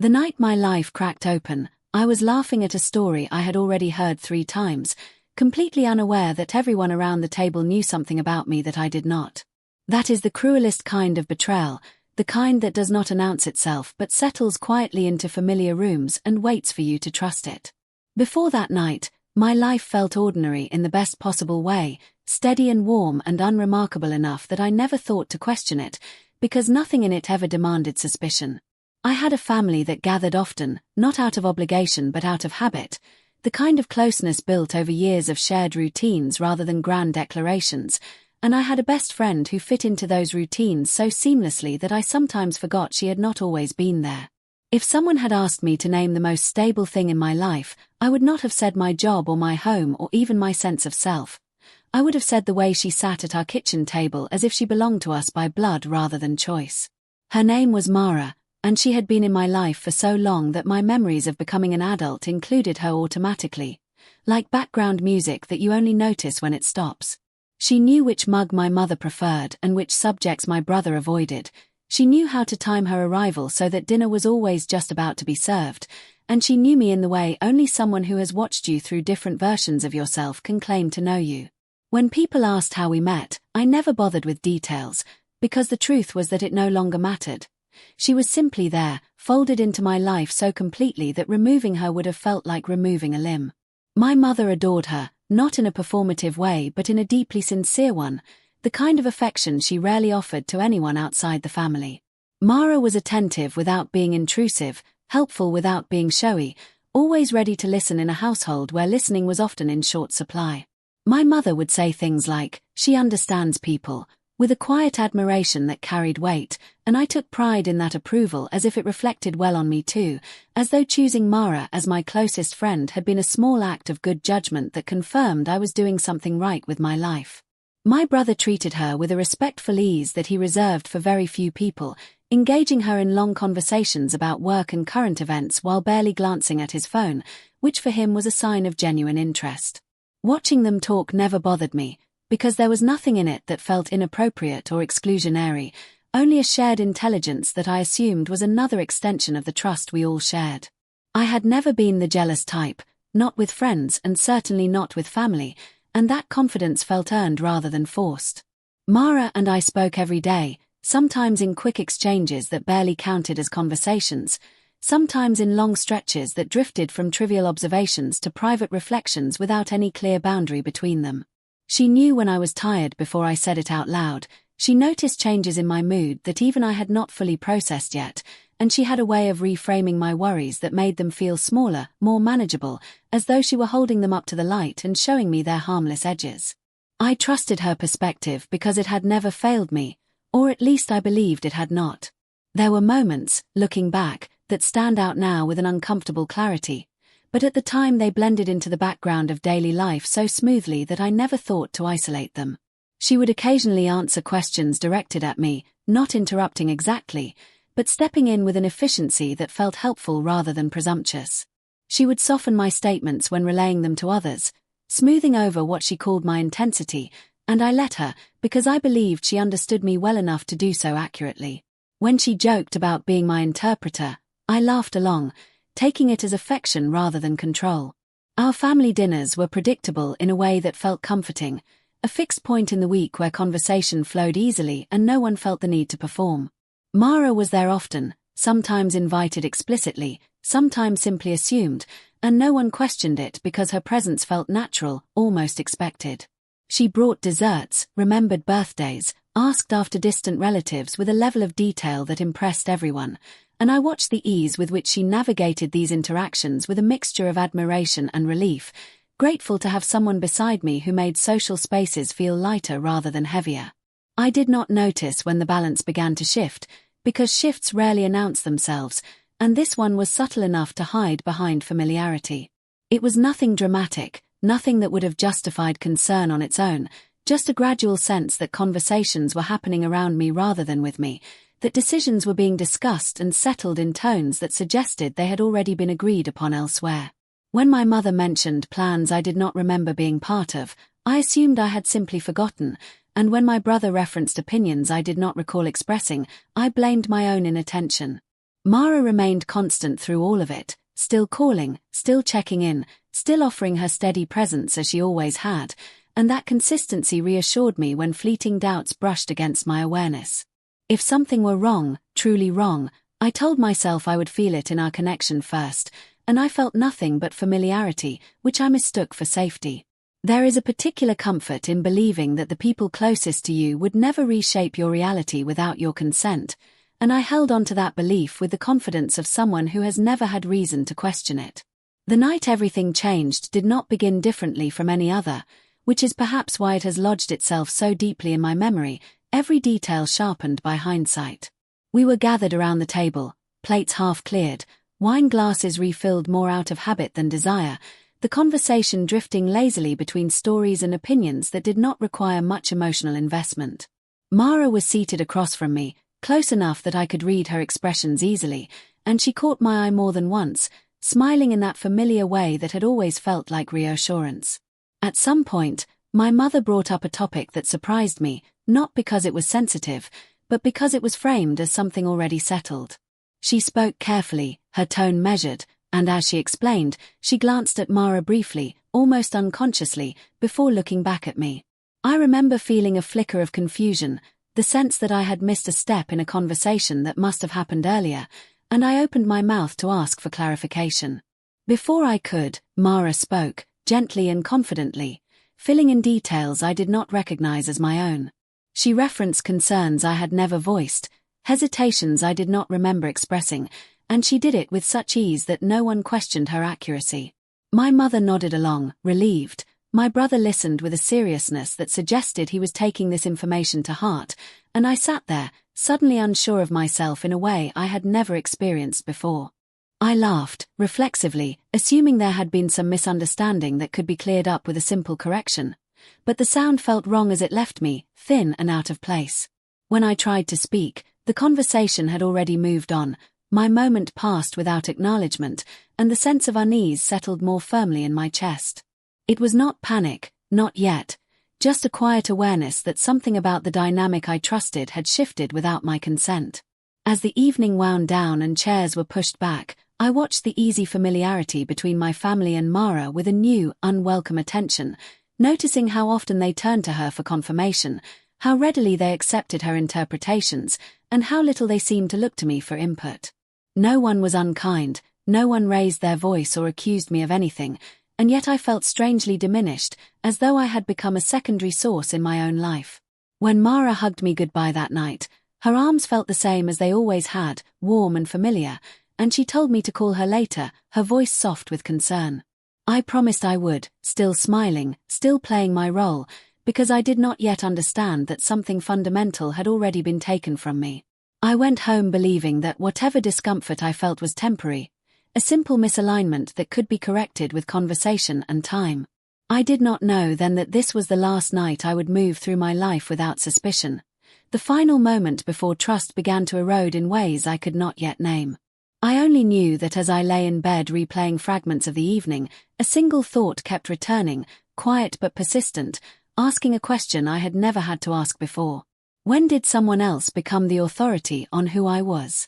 The night my life cracked open, I was laughing at a story I had already heard 3 times, completely unaware that everyone around the table knew something about me that I did not. That is the cruelest kind of betrayal, the kind that does not announce itself but settles quietly into familiar rooms and waits for you to trust it. Before that night, my life felt ordinary in the best possible way, steady and warm and unremarkable enough that I never thought to question it, because nothing in it ever demanded suspicion. I had a family that gathered often, not out of obligation but out of habit, the kind of closeness built over years of shared routines rather than grand declarations, and I had a best friend who fit into those routines so seamlessly that I sometimes forgot she had not always been there. If someone had asked me to name the most stable thing in my life, I would not have said my job or my home or even my sense of self. I would have said the way she sat at our kitchen table as if she belonged to us by blood rather than choice. Her name was Mara, and she had been in my life for so long that my memories of becoming an adult included her automatically, like background music that you only notice when it stops. She knew which mug my mother preferred and which subjects my brother avoided. She knew how to time her arrival so that dinner was always just about to be served, and she knew me in the way only someone who has watched you through different versions of yourself can claim to know you. When people asked how we met, I never bothered with details, because the truth was that it no longer mattered. She was simply there, folded into my life so completely that removing her would have felt like removing a limb. My mother adored her, not in a performative way but in a deeply sincere one, the kind of affection she rarely offered to anyone outside the family. Mara was attentive without being intrusive, helpful without being showy, always ready to listen in a household where listening was often in short supply. My mother would say things like, "She understands people," with a quiet admiration that carried weight, and I took pride in that approval as if it reflected well on me too, as though choosing Mara as my closest friend had been a small act of good judgment that confirmed I was doing something right with my life. My brother treated her with a respectful ease that he reserved for very few people, engaging her in long conversations about work and current events while barely glancing at his phone, which for him was a sign of genuine interest. Watching them talk never bothered me, because there was nothing in it that felt inappropriate or exclusionary, only a shared intelligence that I assumed was another extension of the trust we all shared. I had never been the jealous type, not with friends and certainly not with family, and that confidence felt earned rather than forced. Mara and I spoke every day, sometimes in quick exchanges that barely counted as conversations, sometimes in long stretches that drifted from trivial observations to private reflections without any clear boundary between them. She knew when I was tired before I said it out loud. She noticed changes in my mood that even I had not fully processed yet, and she had a way of reframing my worries that made them feel smaller, more manageable, as though she were holding them up to the light and showing me their harmless edges. I trusted her perspective because it had never failed me, or at least I believed it had not. There were moments, looking back, that stand out now with an uncomfortable clarity, but at the time they blended into the background of daily life so smoothly that I never thought to isolate them. She would occasionally answer questions directed at me, not interrupting exactly, but stepping in with an efficiency that felt helpful rather than presumptuous. She would soften my statements when relaying them to others, smoothing over what she called my intensity, and I let her, because I believed she understood me well enough to do so accurately. When she joked about being my interpreter, I laughed along, taking it as affection rather than control. Our family dinners were predictable in a way that felt comforting, a fixed point in the week where conversation flowed easily and no one felt the need to perform. Mara was there often, sometimes invited explicitly, sometimes simply assumed, and no one questioned it because her presence felt natural, almost expected. She brought desserts, remembered birthdays, asked after distant relatives with a level of detail that impressed everyone, and I watched the ease with which she navigated these interactions with a mixture of admiration and relief, grateful to have someone beside me who made social spaces feel lighter rather than heavier. I did not notice when the balance began to shift, because shifts rarely announce themselves, and this one was subtle enough to hide behind familiarity. It was nothing dramatic, nothing that would have justified concern on its own, just a gradual sense that conversations were happening around me rather than with me, that decisions were being discussed and settled in tones that suggested they had already been agreed upon elsewhere. When my mother mentioned plans I did not remember being part of, I assumed I had simply forgotten, and when my brother referenced opinions I did not recall expressing, I blamed my own inattention. Mara remained constant through all of it, still calling, still checking in, still offering her steady presence as she always had, and that consistency reassured me when fleeting doubts brushed against my awareness. If something were wrong, truly wrong, I told myself I would feel it in our connection first, and I felt nothing but familiarity, which I mistook for safety. There is a particular comfort in believing that the people closest to you would never reshape your reality without your consent, and I held on to that belief with the confidence of someone who has never had reason to question it. The night everything changed did not begin differently from any other, which is perhaps why it has lodged itself so deeply in my memory, every detail sharpened by hindsight. We were gathered around the table, plates half cleared, wine glasses refilled more out of habit than desire, the conversation drifting lazily between stories and opinions that did not require much emotional investment. Mara was seated across from me, close enough that I could read her expressions easily, and she caught my eye more than once, smiling in that familiar way that had always felt like reassurance. At some point, my mother brought up a topic that surprised me, not because it was sensitive, but because it was framed as something already settled. She spoke carefully, her tone measured, and as she explained, she glanced at Mara briefly, almost unconsciously, before looking back at me. I remember feeling a flicker of confusion, the sense that I had missed a step in a conversation that must have happened earlier, and I opened my mouth to ask for clarification. Before I could, Mara spoke, gently and confidently, filling in details I did not recognize as my own. She referenced concerns I had never voiced, hesitations I did not remember expressing, and she did it with such ease that no one questioned her accuracy. My mother nodded along, relieved. My brother listened with a seriousness that suggested he was taking this information to heart, and I sat there, suddenly unsure of myself in a way I had never experienced before. I laughed, reflexively, assuming there had been some misunderstanding that could be cleared up with a simple correction. But the sound felt wrong as it left me, thin and out of place. When I tried to speak, the conversation had already moved on. My moment passed without acknowledgement, and the sense of unease settled more firmly in my chest. It was not panic, not yet, just a quiet awareness that something about the dynamic I trusted had shifted without my consent. As the evening wound down and chairs were pushed back, I watched the easy familiarity between my family and Mara with a new, unwelcome attention, noticing how often they turned to her for confirmation, how readily they accepted her interpretations, and how little they seemed to look to me for input. No one was unkind, no one raised their voice or accused me of anything, and yet I felt strangely diminished, as though I had become a secondary source in my own life. When Mara hugged me goodbye that night, her arms felt the same as they always had, warm and familiar, and she told me to call her later, her voice soft with concern. I promised I would, still smiling, still playing my role, because I did not yet understand that something fundamental had already been taken from me. I went home believing that whatever discomfort I felt was temporary, a simple misalignment that could be corrected with conversation and time. I did not know then that this was the last night I would move through my life without suspicion, the final moment before trust began to erode in ways I could not yet name. I only knew that as I lay in bed replaying fragments of the evening, a single thought kept returning, quiet but persistent, asking a question I had never had to ask before. When did someone else become the authority on who I was?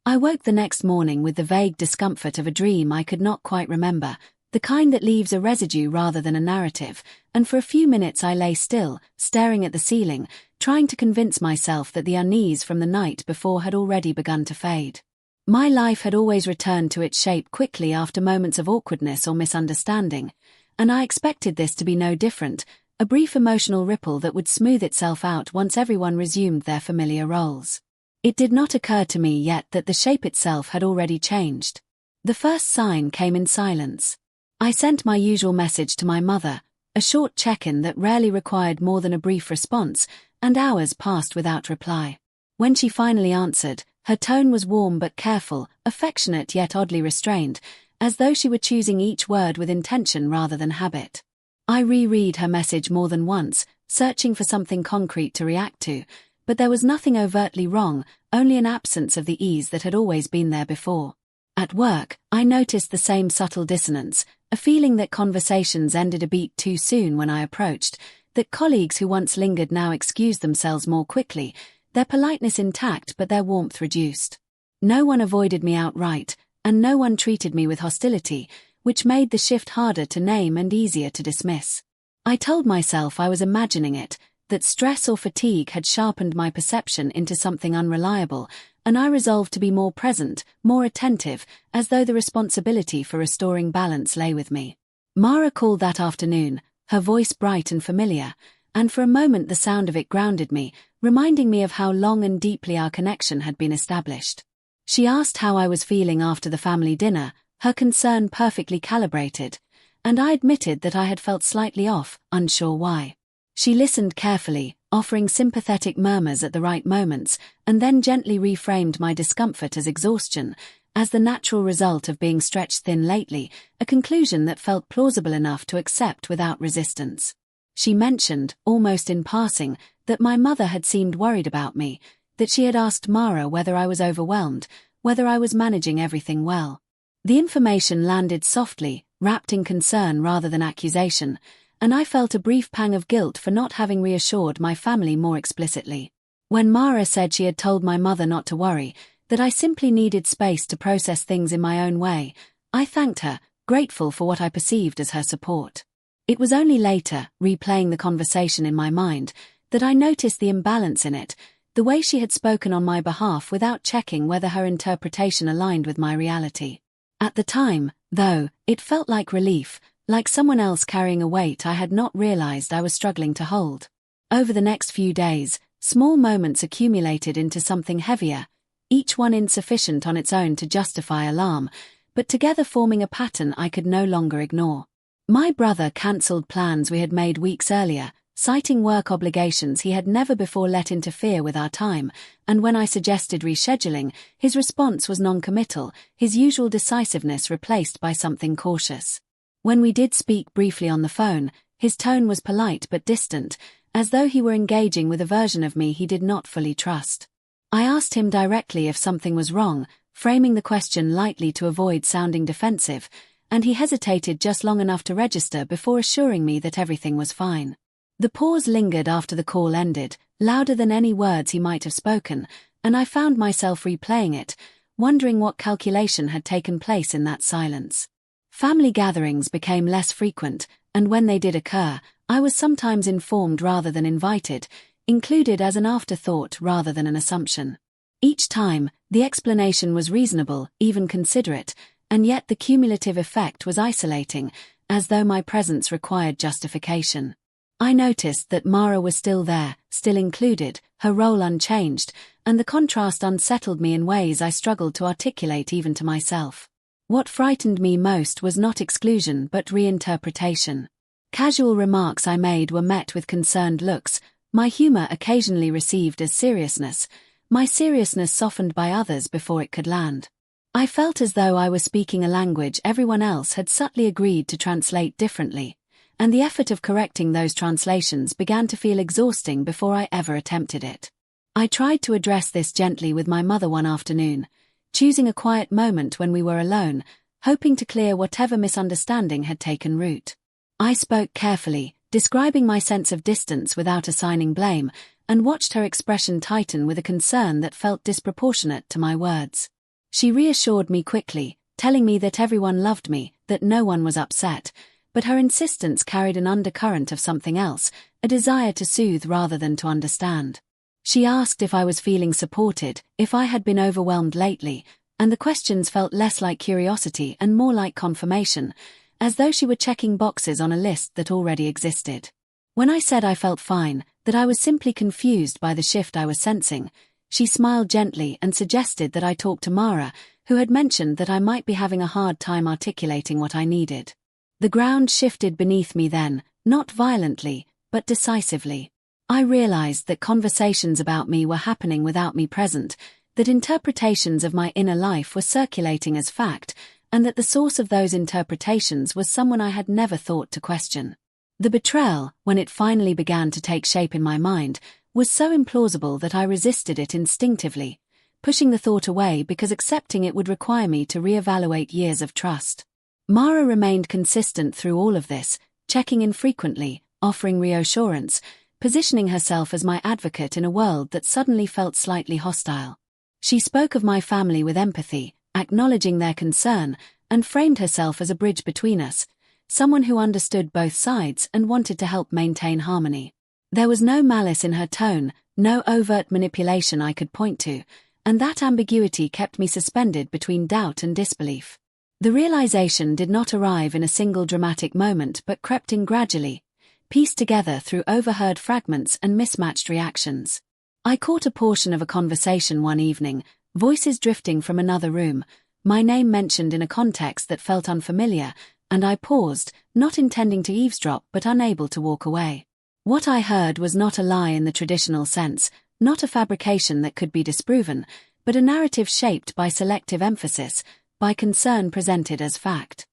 I woke the next morning with the vague discomfort of a dream I could not quite remember, the kind that leaves a residue rather than a narrative, and for a few minutes I lay still, staring at the ceiling, trying to convince myself that the unease from the night before had already begun to fade. My life had always returned to its shape quickly after moments of awkwardness or misunderstanding, and I expected this to be no different, a brief emotional ripple that would smooth itself out once everyone resumed their familiar roles. It did not occur to me yet that the shape itself had already changed. The first sign came in silence. I sent my usual message to my mother, a short check-in that rarely required more than a brief response, and hours passed without reply. When she finally answered, her tone was warm but careful, affectionate yet oddly restrained, as though she were choosing each word with intention rather than habit. I reread her message more than once, searching for something concrete to react to, but there was nothing overtly wrong, only an absence of the ease that had always been there before. At work, I noticed the same subtle dissonance, a feeling that conversations ended a beat too soon when I approached, that colleagues who once lingered now excused themselves more quickly, their politeness intact but their warmth reduced. No one avoided me outright, and no one treated me with hostility, which made the shift harder to name and easier to dismiss. I told myself I was imagining it, that stress or fatigue had sharpened my perception into something unreliable, and I resolved to be more present, more attentive, as though the responsibility for restoring balance lay with me. Mara called that afternoon, her voice bright and familiar, and for a moment the sound of it grounded me, reminding me of how long and deeply our connection had been established. She asked how I was feeling after the family dinner, her concern perfectly calibrated, and I admitted that I had felt slightly off, unsure why. She listened carefully, offering sympathetic murmurs at the right moments, and then gently reframed my discomfort as exhaustion, as the natural result of being stretched thin lately, a conclusion that felt plausible enough to accept without resistance. She mentioned, almost in passing, that my mother had seemed worried about me, that she had asked Mara whether I was overwhelmed, whether I was managing everything well. The information landed softly, wrapped in concern rather than accusation, and I felt a brief pang of guilt for not having reassured my family more explicitly. When Mara said she had told my mother not to worry, that I simply needed space to process things in my own way, I thanked her, grateful for what I perceived as her support. It was only later, replaying the conversation in my mind, that I noticed the imbalance in it, the way she had spoken on my behalf without checking whether her interpretation aligned with my reality. At the time, though, it felt like relief, like someone else carrying a weight I had not realized I was struggling to hold. Over the next few days, small moments accumulated into something heavier, each one insufficient on its own to justify alarm, but together forming a pattern I could no longer ignore. My brother cancelled plans we had made weeks earlier, citing work obligations he had never before let interfere with our time, and when I suggested rescheduling, his response was non-committal, his usual decisiveness replaced by something cautious. When we did speak briefly on the phone, his tone was polite but distant, as though he were engaging with a version of me he did not fully trust. I asked him directly if something was wrong, framing the question lightly to avoid sounding defensive, and he hesitated just long enough to register before assuring me that everything was fine. The pause lingered after the call ended, louder than any words he might have spoken, and I found myself replaying it, wondering what calculation had taken place in that silence. Family gatherings became less frequent, and when they did occur, I was sometimes informed rather than invited, included as an afterthought rather than an assumption. Each time, the explanation was reasonable, even considerate, and yet the cumulative effect was isolating, as though my presence required justification. I noticed that Mara was still there, still included, her role unchanged, and the contrast unsettled me in ways I struggled to articulate even to myself. What frightened me most was not exclusion but reinterpretation. Casual remarks I made were met with concerned looks, my humor occasionally received as seriousness, my seriousness softened by others before it could land. I felt as though I was speaking a language everyone else had subtly agreed to translate differently, and the effort of correcting those translations began to feel exhausting before I ever attempted it. I tried to address this gently with my mother one afternoon, choosing a quiet moment when we were alone, hoping to clear whatever misunderstanding had taken root. I spoke carefully, describing my sense of distance without assigning blame, and watched her expression tighten with a concern that felt disproportionate to my words. She reassured me quickly, telling me that everyone loved me, that no one was upset, but her insistence carried an undercurrent of something else, a desire to soothe rather than to understand. She asked if I was feeling supported, if I had been overwhelmed lately, and the questions felt less like curiosity and more like confirmation, as though she were checking boxes on a list that already existed. When I said I felt fine, that I was simply confused by the shift I was sensing, she smiled gently and suggested that I talk to Mara, who had mentioned that I might be having a hard time articulating what I needed. The ground shifted beneath me then, not violently, but decisively. I realized that conversations about me were happening without me present, that interpretations of my inner life were circulating as fact, and that the source of those interpretations was someone I had never thought to question. The betrayal, when it finally began to take shape in my mind, was so implausible that I resisted it instinctively, pushing the thought away because accepting it would require me to reevaluate years of trust. Mara remained consistent through all of this, checking in frequently, offering reassurance, positioning herself as my advocate in a world that suddenly felt slightly hostile. She spoke of my family with empathy, acknowledging their concern, and framed herself as a bridge between us, someone who understood both sides and wanted to help maintain harmony. There was no malice in her tone, no overt manipulation I could point to, and that ambiguity kept me suspended between doubt and disbelief. The realization did not arrive in a single dramatic moment but crept in gradually, pieced together through overheard fragments and mismatched reactions. I caught a portion of a conversation one evening, voices drifting from another room, my name mentioned in a context that felt unfamiliar, and I paused, not intending to eavesdrop but unable to walk away. What I heard was not a lie in the traditional sense, not a fabrication that could be disproven, but a narrative shaped by selective emphasis, by concern presented as fact.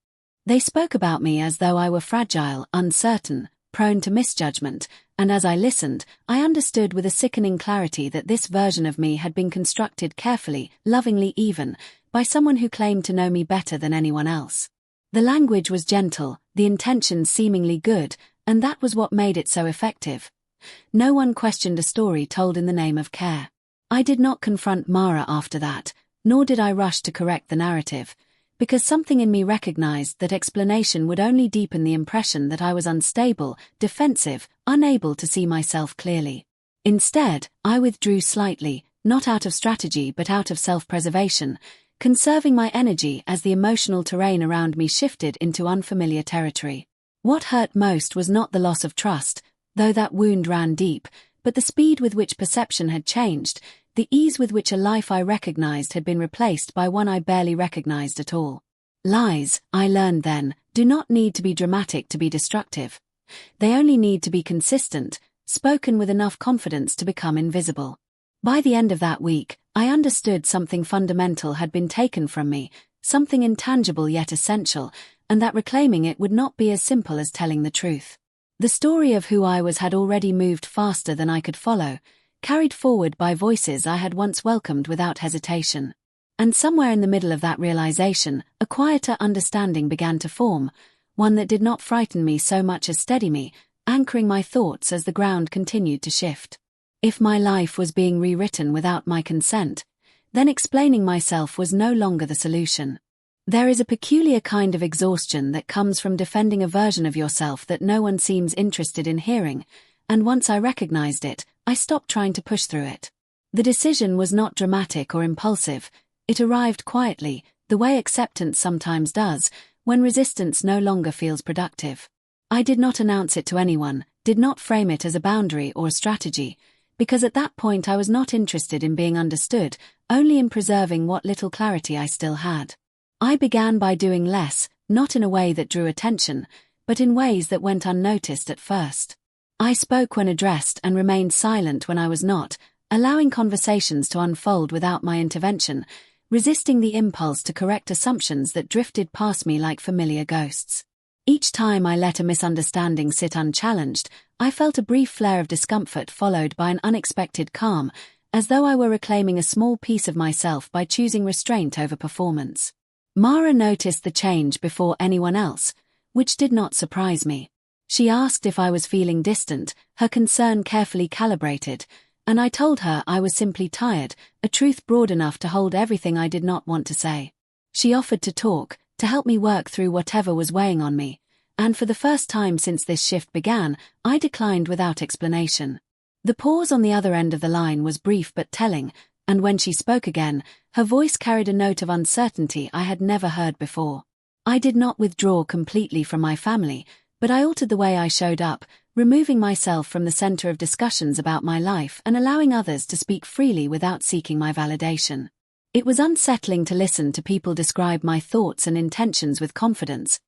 They spoke about me as though I were fragile, uncertain, prone to misjudgment, and as I listened, I understood with a sickening clarity that this version of me had been constructed carefully, lovingly even, by someone who claimed to know me better than anyone else. The language was gentle, the intentions seemingly good, and that was what made it so effective. No one questioned a story told in the name of care. I did not confront Mara after that, nor did I rush to correct the narrative, because something in me recognized that explanation would only deepen the impression that I was unstable, defensive, unable to see myself clearly. Instead, I withdrew slightly, not out of strategy but out of self-preservation, conserving my energy as the emotional terrain around me shifted into unfamiliar territory. What hurt most was not the loss of trust, though that wound ran deep, but the speed with which perception had changed, the ease with which a life I recognized had been replaced by one I barely recognized at all. Lies, I learned then, do not need to be dramatic to be destructive. They only need to be consistent, spoken with enough confidence to become invisible. By the end of that week, I understood something fundamental had been taken from me, something intangible yet essential, and that reclaiming it would not be as simple as telling the truth. The story of who I was had already moved faster than I could follow, carried forward by voices I had once welcomed without hesitation. And somewhere in the middle of that realization, a quieter understanding began to form, one that did not frighten me so much as steady me, anchoring my thoughts as the ground continued to shift. If my life was being rewritten without my consent, then explaining myself was no longer the solution. There is a peculiar kind of exhaustion that comes from defending a version of yourself that no one seems interested in hearing, and once I recognized it, I stopped trying to push through it. The decision was not dramatic or impulsive, it arrived quietly, the way acceptance sometimes does, when resistance no longer feels productive. I did not announce it to anyone, did not frame it as a boundary or a strategy, because at that point I was not interested in being understood, only in preserving what little clarity I still had. I began by doing less, not in a way that drew attention, but in ways that went unnoticed at first. I spoke when addressed and remained silent when I was not, allowing conversations to unfold without my intervention, resisting the impulse to correct assumptions that drifted past me like familiar ghosts. Each time I let a misunderstanding sit unchallenged, I felt a brief flare of discomfort followed by an unexpected calm, as though I were reclaiming a small piece of myself by choosing restraint over performance. Mara noticed the change before anyone else, which did not surprise me. She asked if I was feeling distant, her concern carefully calibrated, and I told her I was simply tired, a truth broad enough to hold everything I did not want to say. She offered to talk, to help me work through whatever was weighing on me, and for the first time since this shift began, I declined without explanation. The pause on the other end of the line was brief but telling, and when she spoke again, her voice carried a note of uncertainty I had never heard before. I did not withdraw completely from my family, but I altered the way I showed up, removing myself from the center of discussions about my life and allowing others to speak freely without seeking my validation. It was unsettling to listen to people describe my thoughts and intentions with confidence,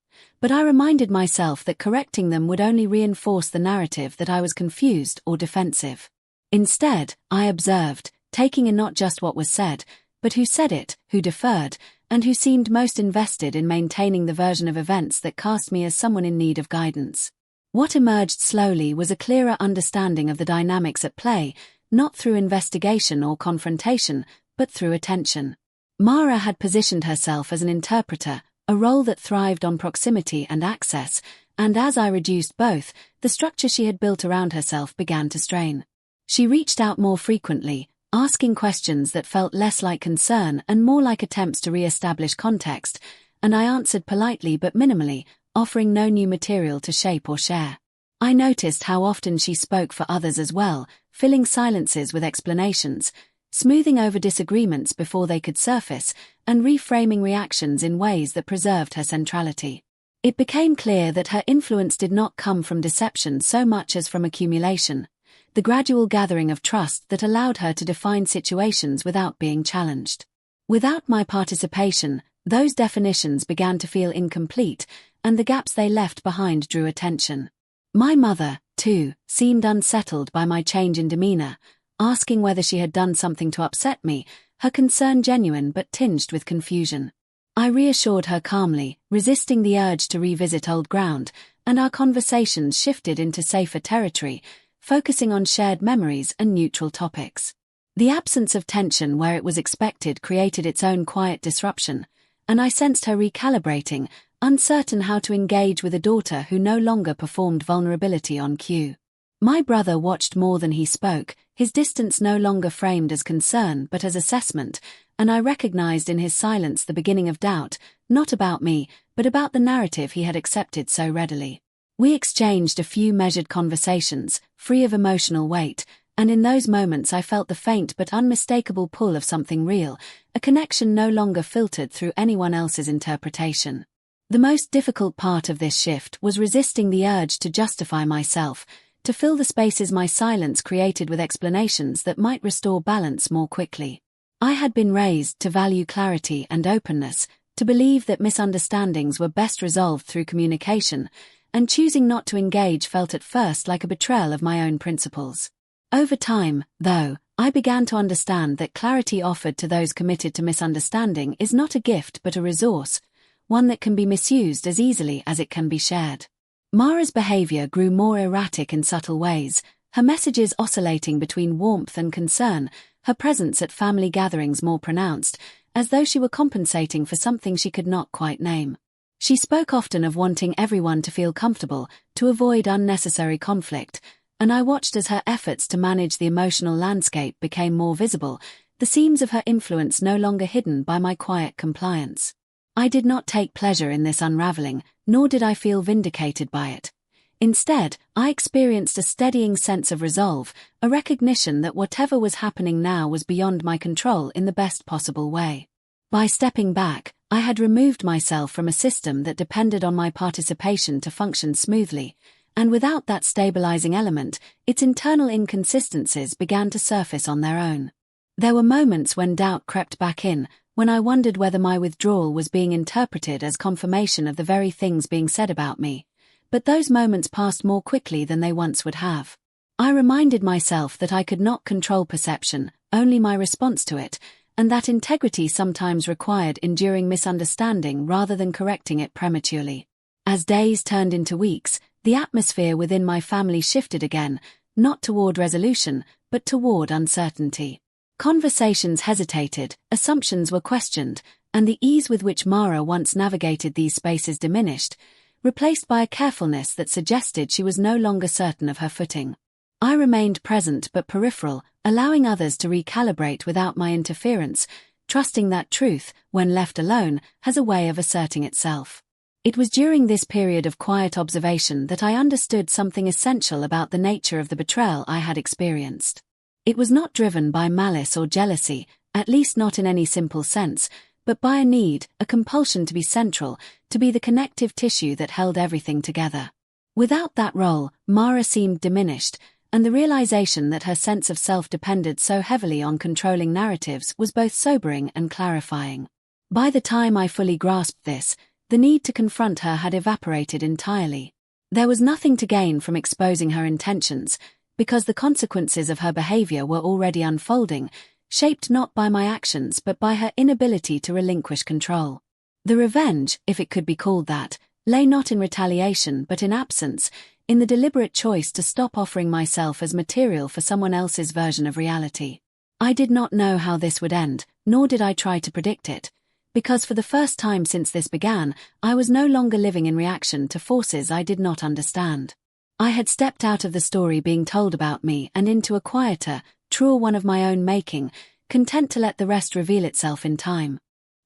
but I reminded myself that correcting them would only reinforce the narrative that I was confused or defensive. Instead, I observed, taking in not just what was said, but who said it, who deferred, and who seemed most invested in maintaining the version of events that cast me as someone in need of guidance. What emerged slowly was a clearer understanding of the dynamics at play, not through investigation or confrontation, but through attention. Mara had positioned herself as an interpreter, a role that thrived on proximity and access, and as I reduced both, the structure she had built around herself began to strain. She reached out more frequently, asking questions that felt less like concern and more like attempts to re-establish context, and I answered politely but minimally, offering no new material to shape or share. I noticed how often she spoke for others as well, filling silences with explanations, smoothing over disagreements before they could surface, and reframing reactions in ways that preserved her centrality. It became clear that her influence did not come from deception so much as from accumulation, the gradual gathering of trust that allowed her to define situations without being challenged. Without my participation, those definitions began to feel incomplete, and the gaps they left behind drew attention. My mother, too, seemed unsettled by my change in demeanor, asking whether she had done something to upset me, her concern genuine but tinged with confusion. I reassured her calmly, resisting the urge to revisit old ground, and our conversations shifted into safer territory, focusing on shared memories and neutral topics. The absence of tension where it was expected created its own quiet disruption, and I sensed her recalibrating, uncertain how to engage with a daughter who no longer performed vulnerability on cue. My brother watched more than he spoke, his distance no longer framed as concern but as assessment, and I recognized in his silence the beginning of doubt, not about me, but about the narrative he had accepted so readily. We exchanged a few measured conversations, free of emotional weight, and in those moments I felt the faint but unmistakable pull of something real, a connection no longer filtered through anyone else's interpretation. The most difficult part of this shift was resisting the urge to justify myself, to fill the spaces my silence created with explanations that might restore balance more quickly. I had been raised to value clarity and openness, to believe that misunderstandings were best resolved through communication, and choosing not to engage felt at first like a betrayal of my own principles. Over time, though, I began to understand that clarity offered to those committed to misunderstanding is not a gift but a resource, one that can be misused as easily as it can be shared. Mara's behavior grew more erratic in subtle ways, her messages oscillating between warmth and concern, her presence at family gatherings more pronounced, as though she were compensating for something she could not quite name. She spoke often of wanting everyone to feel comfortable, to avoid unnecessary conflict, and I watched as her efforts to manage the emotional landscape became more visible, the seams of her influence no longer hidden by my quiet compliance. I did not take pleasure in this unraveling, nor did I feel vindicated by it. Instead, I experienced a steadying sense of resolve, a recognition that whatever was happening now was beyond my control in the best possible way. By stepping back, I had removed myself from a system that depended on my participation to function smoothly, and without that stabilizing element, its internal inconsistencies began to surface on their own. There were moments when doubt crept back in, when I wondered whether my withdrawal was being interpreted as confirmation of the very things being said about me. But those moments passed more quickly than they once would have. I reminded myself that I could not control perception, only my response to it, and that integrity sometimes required enduring misunderstanding rather than correcting it prematurely. As days turned into weeks, the atmosphere within my family shifted again, not toward resolution, but toward uncertainty. Conversations hesitated, assumptions were questioned, and the ease with which Mara once navigated these spaces diminished, replaced by a carefulness that suggested she was no longer certain of her footing. I remained present but peripheral, allowing others to recalibrate without my interference, trusting that truth, when left alone, has a way of asserting itself. It was during this period of quiet observation that I understood something essential about the nature of the betrayal I had experienced. It was not driven by malice or jealousy, at least not in any simple sense, but by a need, a compulsion to be central, to be the connective tissue that held everything together. Without that role, Mara seemed diminished, and the realization that her sense of self depended so heavily on controlling narratives was both sobering and clarifying. By the time I fully grasped this, the need to confront her had evaporated entirely. There was nothing to gain from exposing her intentions, because the consequences of her behavior were already unfolding, shaped not by my actions but by her inability to relinquish control. The revenge, if it could be called that, lay not in retaliation but in absence, in the deliberate choice to stop offering myself as material for someone else's version of reality. I did not know how this would end, nor did I try to predict it, because for the first time since this began, I was no longer living in reaction to forces I did not understand. I had stepped out of the story being told about me and into a quieter, truer one of my own making, content to let the rest reveal itself in time.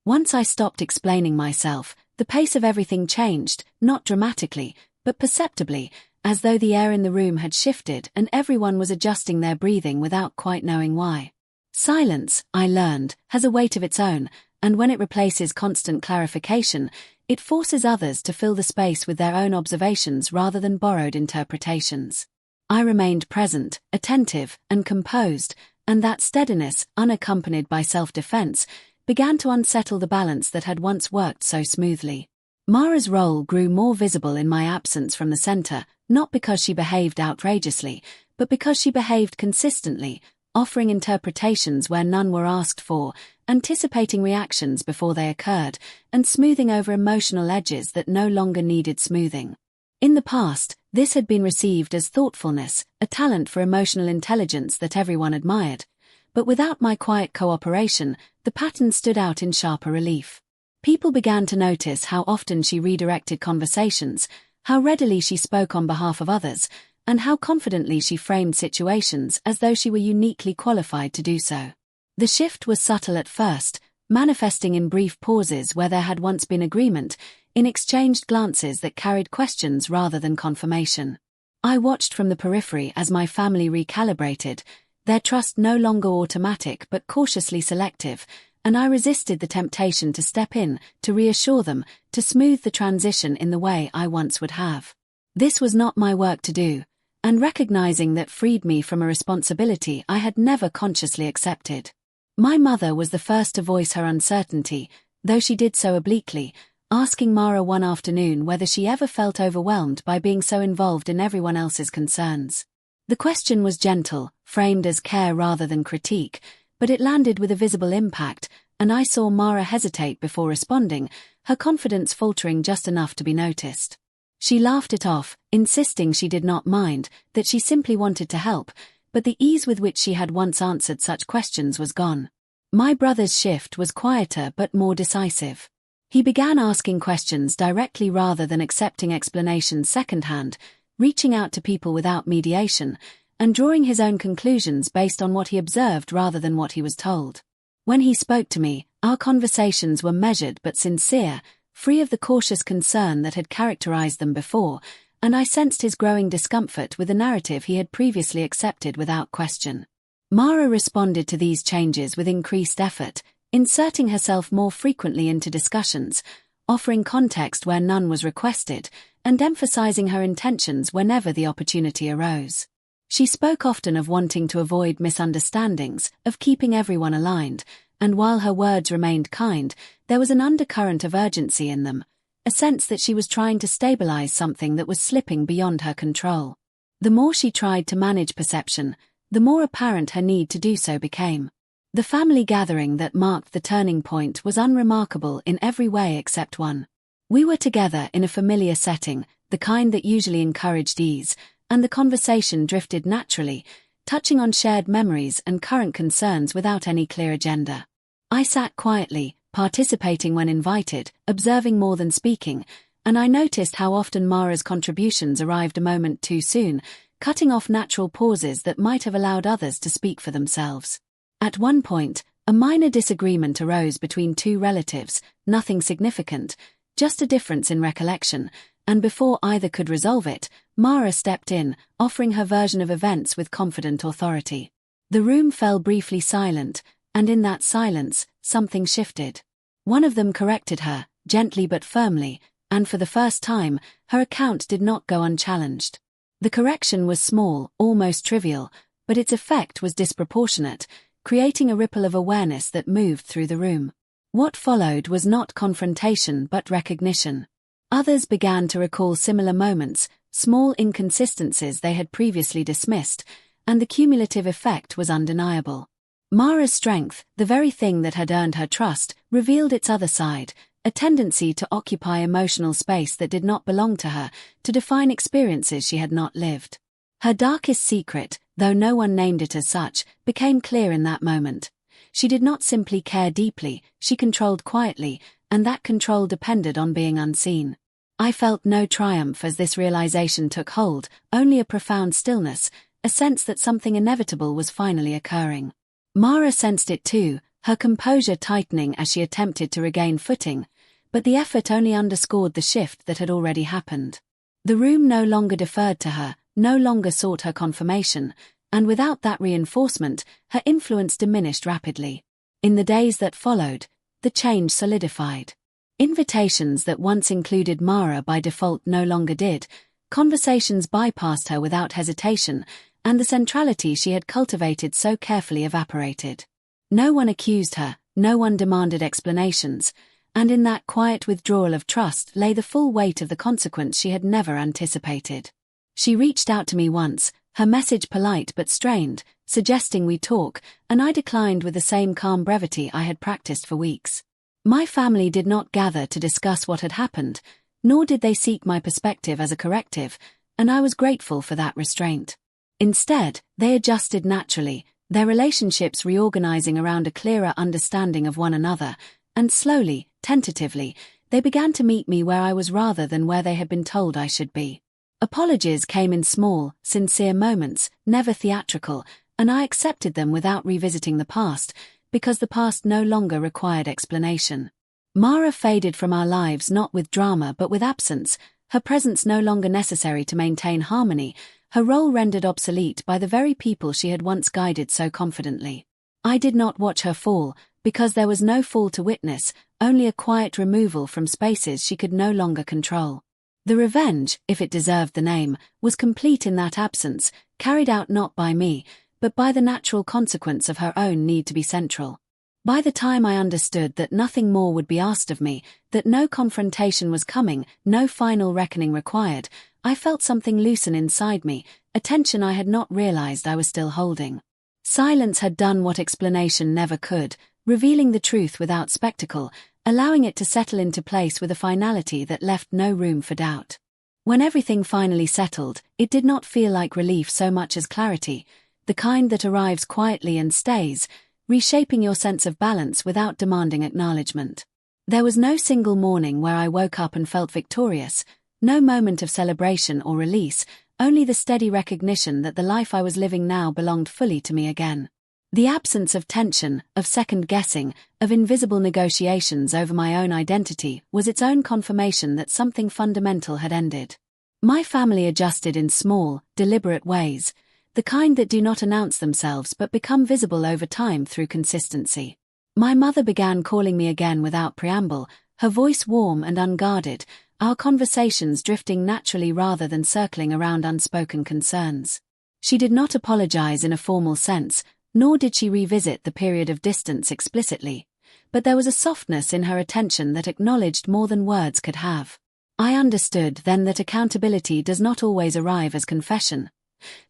Once I stopped explaining myself, the pace of everything changed, not dramatically, but perceptibly, as though the air in the room had shifted and everyone was adjusting their breathing without quite knowing why. Silence, I learned, has a weight of its own, and when it replaces constant clarification, it forces others to fill the space with their own observations rather than borrowed interpretations. I remained present, attentive, and composed, and that steadiness, unaccompanied by self-defense, began to unsettle the balance that had once worked so smoothly. Mara's role grew more visible in my absence from the center, not because she behaved outrageously, but because she behaved consistently, offering interpretations where none were asked for, anticipating reactions before they occurred, and smoothing over emotional edges that no longer needed smoothing. In the past, this had been received as thoughtfulness, a talent for emotional intelligence that everyone admired. But without my quiet cooperation, the pattern stood out in sharper relief. People began to notice how often she redirected conversations, how readily she spoke on behalf of others, and how confidently she framed situations as though she were uniquely qualified to do so. The shift was subtle at first, manifesting in brief pauses where there had once been agreement, in exchanged glances that carried questions rather than confirmation. I watched from the periphery as my family recalibrated, their trust no longer automatic but cautiously selective, and I resisted the temptation to step in, to reassure them, to smooth the transition in the way I once would have. This was not my work to do, and recognizing that freed me from a responsibility I had never consciously accepted. My mother was the first to voice her uncertainty, though she did so obliquely, asking Mara one afternoon whether she ever felt overwhelmed by being so involved in everyone else's concerns. The question was gentle, framed as care rather than critique, but it landed with a visible impact, and I saw Mara hesitate before responding, her confidence faltering just enough to be noticed. She laughed it off, insisting she did not mind, that she simply wanted to help, but the ease with which she had once answered such questions was gone. My brother's shift was quieter but more decisive. He began asking questions directly rather than accepting explanations secondhand, reaching out to people without mediation, and drawing his own conclusions based on what he observed rather than what he was told. When he spoke to me, our conversations were measured but sincere, free of the cautious concern that had characterized them before, and I sensed his growing discomfort with a narrative he had previously accepted without question. Mara responded to these changes with increased effort, inserting herself more frequently into discussions, offering context where none was requested, and emphasizing her intentions whenever the opportunity arose. She spoke often of wanting to avoid misunderstandings, of keeping everyone aligned, and while her words remained kind, there was an undercurrent of urgency in them, a sense that she was trying to stabilize something that was slipping beyond her control. The more she tried to manage perception, the more apparent her need to do so became. The family gathering that marked the turning point was unremarkable in every way except one. We were together in a familiar setting, the kind that usually encouraged ease, and the conversation drifted naturally, touching on shared memories and current concerns without any clear agenda. I sat quietly, participating when invited, observing more than speaking, and I noticed how often Mara's contributions arrived a moment too soon, cutting off natural pauses that might have allowed others to speak for themselves. At one point, a minor disagreement arose between two relatives, nothing significant, just a difference in recollection, and before either could resolve it, Mara stepped in, offering her version of events with confident authority. The room fell briefly silent, and in that silence, something shifted. One of them corrected her, gently but firmly, and for the first time, her account did not go unchallenged. The correction was small, almost trivial, but its effect was disproportionate, creating a ripple of awareness that moved through the room. What followed was not confrontation but recognition. Others began to recall similar moments, small inconsistencies they had previously dismissed, and the cumulative effect was undeniable. Mara's strength, the very thing that had earned her trust, revealed its other side, a tendency to occupy emotional space that did not belong to her, to define experiences she had not lived. Her darkest secret, though no one named it as such, became clear in that moment. She did not simply care deeply, she controlled quietly, and that control depended on being unseen. I felt no triumph as this realization took hold, only a profound stillness, a sense that something inevitable was finally occurring. Mara sensed it too, her composure tightening as she attempted to regain footing, but the effort only underscored the shift that had already happened. The room no longer deferred to her, no longer sought her confirmation, and without that reinforcement, her influence diminished rapidly. In the days that followed, the change solidified. Invitations that once included Mara by default no longer did, conversations bypassed her without hesitation, and the centrality she had cultivated so carefully evaporated. No one accused her, no one demanded explanations, and in that quiet withdrawal of trust lay the full weight of the consequence she had never anticipated. She reached out to me once, her message polite but strained, suggesting we talk, and I declined with the same calm brevity I had practiced for weeks. My family did not gather to discuss what had happened, nor did they seek my perspective as a corrective, and I was grateful for that restraint. Instead, they adjusted naturally, their relationships reorganizing around a clearer understanding of one another, and slowly, tentatively, they began to meet me where I was rather than where they had been told I should be. Apologies came in small, sincere moments, never theatrical, and I accepted them without revisiting the past, because the past no longer required explanation. Mara faded from our lives not with drama but with absence, her presence no longer necessary to maintain harmony, her role rendered obsolete by the very people she had once guided so confidently. I did not watch her fall, because there was no fall to witness, only a quiet removal from spaces she could no longer control. The revenge, if it deserved the name, was complete in that absence, carried out not by me, but by the natural consequence of her own need to be central. By the time I understood that nothing more would be asked of me, that no confrontation was coming, no final reckoning required, I felt something loosen inside me, a tension I had not realized I was still holding. Silence had done what explanation never could, revealing the truth without spectacle, allowing it to settle into place with a finality that left no room for doubt. When everything finally settled, it did not feel like relief so much as clarity, the kind that arrives quietly and stays, reshaping your sense of balance without demanding acknowledgement. There was no single morning where I woke up and felt victorious, no moment of celebration or release, only the steady recognition that the life I was living now belonged fully to me again. The absence of tension, of second-guessing, of invisible negotiations over my own identity was its own confirmation that something fundamental had ended. My family adjusted in small, deliberate ways, the kind that do not announce themselves but become visible over time through consistency. My mother began calling me again without preamble, her voice warm and unguarded, our conversations drifting naturally rather than circling around unspoken concerns. She did not apologize in a formal sense, nor did she revisit the period of distance explicitly, but there was a softness in her attention that acknowledged more than words could have. I understood then that accountability does not always arrive as confession.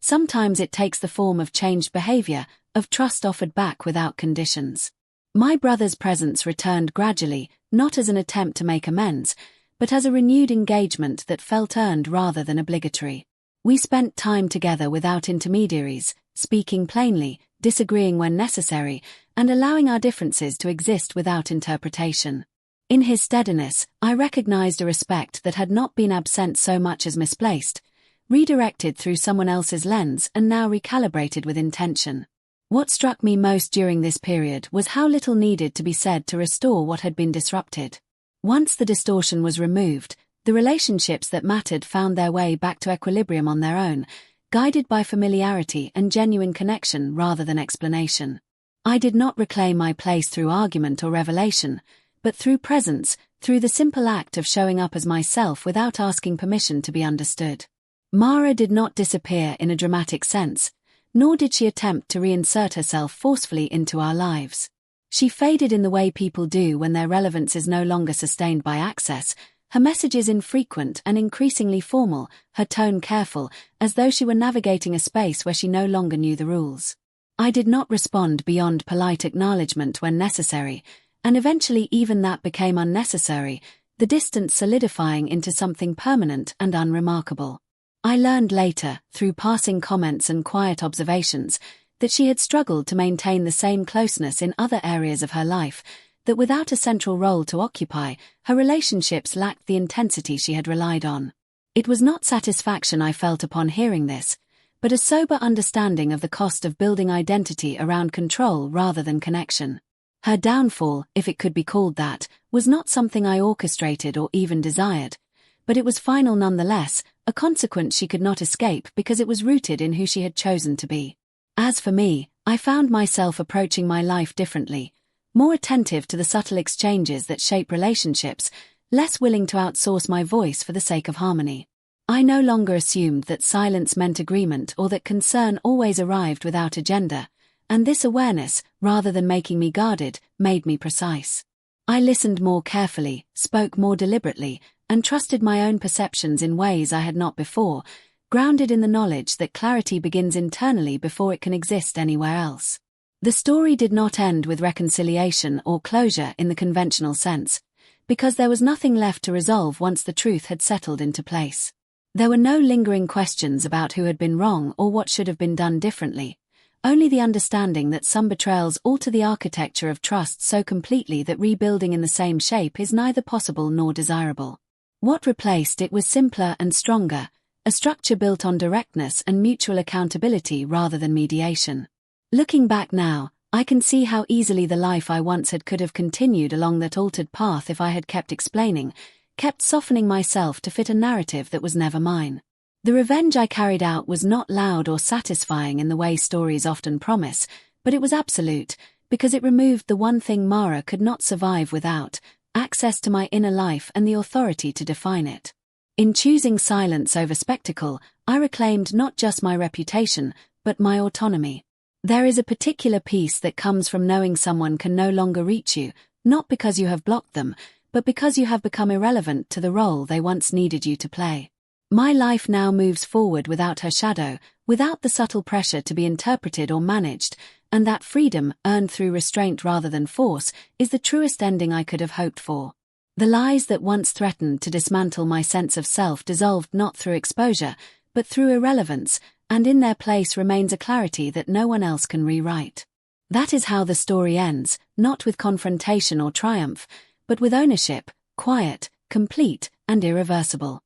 Sometimes it takes the form of changed behavior, of trust offered back without conditions. My brother's presence returned gradually, not as an attempt to make amends, but as a renewed engagement that felt earned rather than obligatory. We spent time together without intermediaries, speaking plainly, disagreeing when necessary, and allowing our differences to exist without interpretation. In his steadiness, I recognized a respect that had not been absent so much as misplaced, redirected through someone else's lens and now recalibrated with intention. What struck me most during this period was how little needed to be said to restore what had been disrupted. Once the distortion was removed, the relationships that mattered found their way back to equilibrium on their own, guided by familiarity and genuine connection rather than explanation. I did not reclaim my place through argument or revelation, but through presence, through the simple act of showing up as myself without asking permission to be understood. Mara did not disappear in a dramatic sense, nor did she attempt to reinsert herself forcefully into our lives. She faded in the way people do when their relevance is no longer sustained by access, her messages infrequent and increasingly formal, her tone careful, as though she were navigating a space where she no longer knew the rules. I did not respond beyond polite acknowledgement when necessary, and eventually even that became unnecessary, the distance solidifying into something permanent and unremarkable. I learned later, through passing comments and quiet observations, that she had struggled to maintain the same closeness in other areas of her life, that without a central role to occupy, her relationships lacked the intensity she had relied on. It was not satisfaction I felt upon hearing this, but a sober understanding of the cost of building identity around control rather than connection. Her downfall, if it could be called that, was not something I orchestrated or even desired, but it was final nonetheless, a consequence she could not escape because it was rooted in who she had chosen to be. As for me, I found myself approaching my life differently, more attentive to the subtle exchanges that shape relationships, less willing to outsource my voice for the sake of harmony. I no longer assumed that silence meant agreement or that concern always arrived without agenda, and this awareness, rather than making me guarded, made me precise. I listened more carefully, spoke more deliberately, and trusted my own perceptions in ways I had not before, grounded in the knowledge that clarity begins internally before it can exist anywhere else. The story did not end with reconciliation or closure in the conventional sense, because there was nothing left to resolve once the truth had settled into place. There were no lingering questions about who had been wrong or what should have been done differently, only the understanding that some betrayals alter the architecture of trust so completely that rebuilding in the same shape is neither possible nor desirable. What replaced it was simpler and stronger, a structure built on directness and mutual accountability rather than mediation. Looking back now, I can see how easily the life I once had could have continued along that altered path if I had kept explaining, kept softening myself to fit a narrative that was never mine. The revenge I carried out was not loud or satisfying in the way stories often promise, but it was absolute, because it removed the one thing Mara could not survive without: access to my inner life and the authority to define it. In choosing silence over spectacle, I reclaimed not just my reputation, but my autonomy. There is a particular peace that comes from knowing someone can no longer reach you, not because you have blocked them, but because you have become irrelevant to the role they once needed you to play. My life now moves forward without her shadow, without the subtle pressure to be interpreted or managed, and that freedom, earned through restraint rather than force, is the truest ending I could have hoped for. The lies that once threatened to dismantle my sense of self dissolved not through exposure, but through irrelevance, and in their place remains a clarity that no one else can rewrite. That is how the story ends, not with confrontation or triumph, but with ownership, quiet, complete, and irreversible.